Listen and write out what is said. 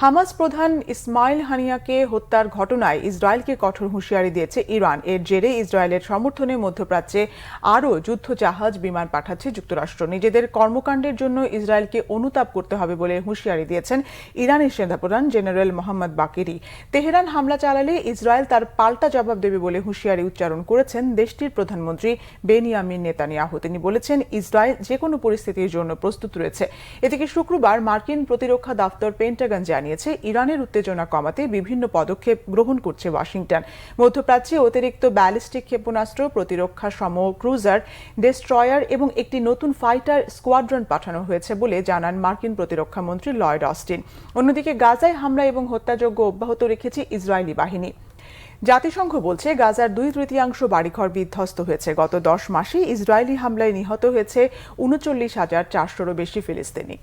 Hamas প্রধান ইসমাইল হানিয়াকে হত্যার ঘটনায় ইসরায়েলকে কঠোর হুঁশিয়ারি দিয়েছে ইরান। এর জেরে ইসরায়েলের সমর্থনে মধ্যপ্রাচ্যে আরও যুদ্ধজাহাজ বিমান পাঠাচ্ছে যুক্তরাষ্ট্র। নিজেদের কর্মকাণ্ডের জন্য ইসরায়েলকে অনুতাপ করতে হবে বলে হুঁশিয়ারি দিয়েছেন ইরানের সেনাপ্রধান জেনারেল মোহাম্মদ বাকেরি। তেহরান হামলা চালালে ইসরায়েল তার পাল্টা জবাব দেবে বলে হুঁশিয়ারি উচ্চারণ করেছেন দেশটির প্রধানমন্ত্রী বেনিয়ামিন নেতানিয়াহু। তিনি বলেছেন, ইসরায়েল যে কোনো পরিস্থিতির জন্য প্রস্তুত রয়েছে। এদিকে শুক্রবার মার্কিন প্রতিরক্ষা দপ্তর পেন্টাগন জানিয়েছে, ইরানের উত্তেজনা কমাতে বিভিন্ন পদক্ষেপ গ্রহণ করছে ওয়াশিংটন। মধ্যপ্রাচ্যে অতিরিক্ত ব্যালিস্টিক ক্ষেপণাস্ত্র, প্রতিরক্ষা সম ক্রুজার, ডেস্ট্রয়ার এবং একটি নতুন ফাইটার স্কোয়াড্রন পাঠানো হয়েছে বলে জানান মার্কিন প্রতিরক্ষা মন্ত্রী লয়েড অস্টিন। অন্যদিকে গাজায় হামলা এবং হত্যাযজ্ঞ অব্যাহত রেখেছে ইসরায়েলি বাহিনী। জাতিসংঘ বলছে, গাজার 2/3 বাড়িঘর বিধ্বস্ত হয়েছে। গত 10 মাসে ইসরায়েলি হামলায় নিহত হয়েছে 39,400-রও বেশি ফিলিস্তিনি।